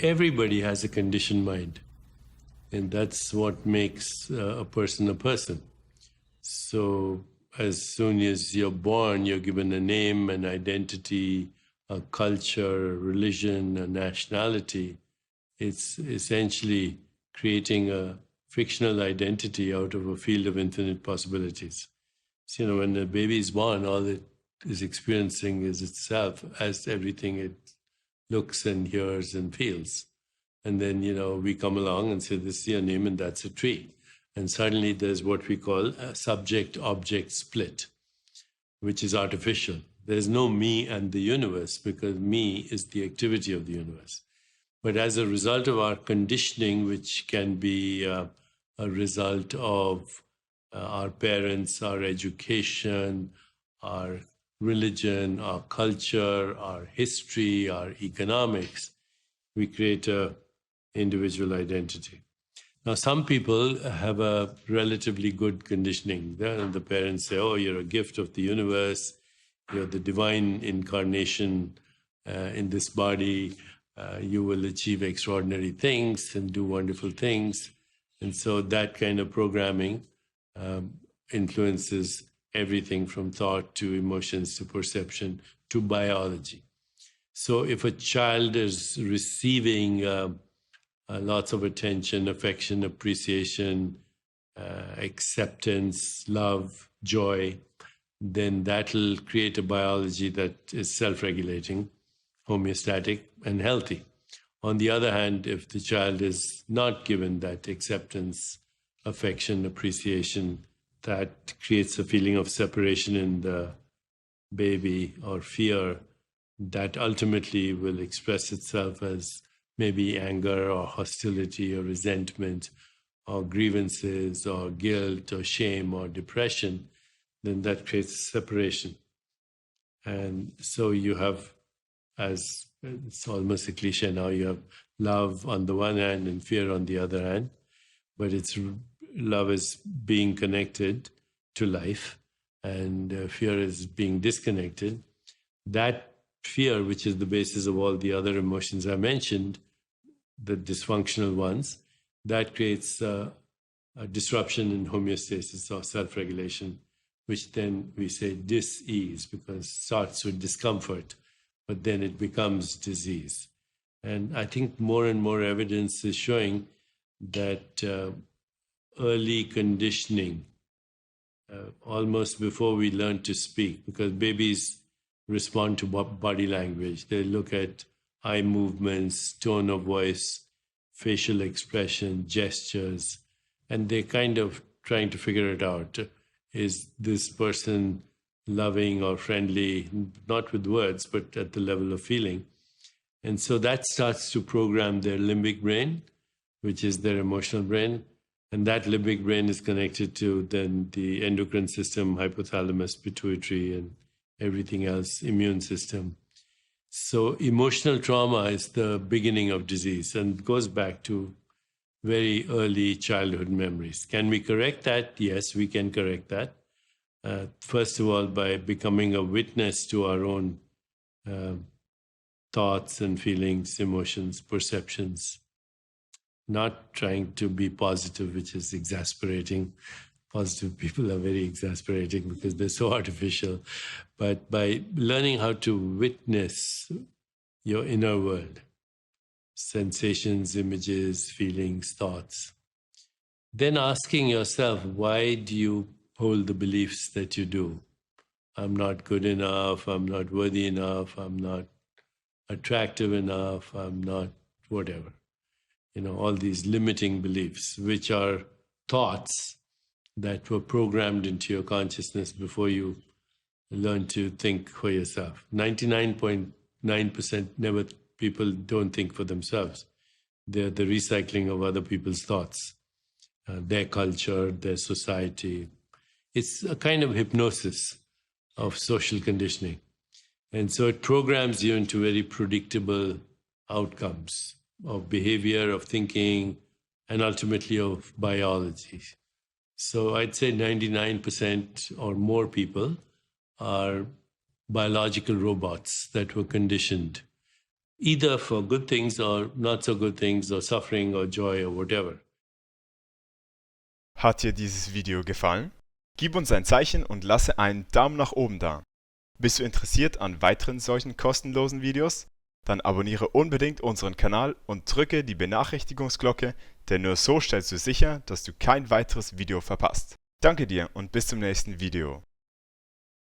Everybody has a conditioned mind, and that's what makes a person a person. So as soon as you're born, you're given a name, an identity, a culture, a religion, a nationality. It's essentially creating a fictional identity out of a field of infinite possibilities. So, when a baby is born, all it is experiencing is itself as everything it looks and hears and feels. And then, we come along and say, this is your name and that's a tree. And suddenly there's what we call a subject-object split, which is artificial. There's no me and the universe, because me is the activity of the universe. But as a result of our conditioning, which can be a result of our parents, our education, our religion, our culture, our history, our economics, we create a individual identity. Now, some people have a relatively good conditioning. The parents say, oh, you're a gift of the universe, you're the divine incarnation in this body, you will achieve extraordinary things and do wonderful things. And so that kind of programming influences everything from thought to emotions to perception to biology. So if a child is receiving lots of attention, affection, appreciation, acceptance, love, joy, then that'll create a biology that is self-regulating, homeostatic, and healthy. On the other hand, if the child is not given that acceptance, affection, appreciation, that creates a feeling of separation in the baby or fear that ultimately will express itself as maybe anger or hostility or resentment or grievances or guilt or shame or depression, then that creates separation. And so you have, as it's almost a cliche now, you have love on the one hand and fear on the other hand, but love is being connected to life and fear is being disconnected. That fear, which is the basis of all the other emotions I mentioned, the dysfunctional ones, that creates a disruption in homeostasis or self-regulation, which then we say dis-ease, because it starts with discomfort, but then it becomes disease. And I think more and more evidence is showing that early conditioning, almost before we learn to speak, because babies respond to body language. They look at eye movements, tone of voice, facial expression, gestures, and they're kind of trying to figure it out. Is this person loving or friendly, not with words, but at the level of feeling? And so that starts to program their limbic brain, which is their emotional brain. And that limbic brain is connected to then the endocrine system, hypothalamus, pituitary, and everything else, immune system. So emotional trauma is the beginning of disease and goes back to very early childhood memories. Can we correct that? Yes, we can correct that. First of all, by becoming a witness to our own thoughts and feelings, emotions, perceptions, not trying to be positive, which is exasperating. Positive people are very exasperating because they're so artificial. But by learning how to witness your inner world, sensations, images, feelings, thoughts, then asking yourself, why do you hold the beliefs that you do? I'm not good enough, I'm not worthy enough, I'm not attractive enough, I'm not whatever. All these limiting beliefs, which are thoughts that were programmed into your consciousness before you learn to think for yourself. 99.9% people don't think for themselves. They're the recycling of other people's thoughts, their culture, their society. It's a kind of hypnosis of social conditioning. And so it programs you into very predictable outcomes of behavior, of thinking, and ultimately of biology. So I'd say 99% or more people are biological robots that were conditioned either for good things or not so good things or suffering or joy or whatever. Hat dir dieses Video gefallen? Gib uns ein Zeichen und lasse einen Daumen nach oben da. Bist du interessiert an weiteren solchen kostenlosen Videos? Dann abonniere unbedingt unseren Kanal und drücke die Benachrichtigungsglocke, denn nur so stellst du sicher, dass du kein weiteres Video verpasst. Danke dir und bis zum nächsten Video.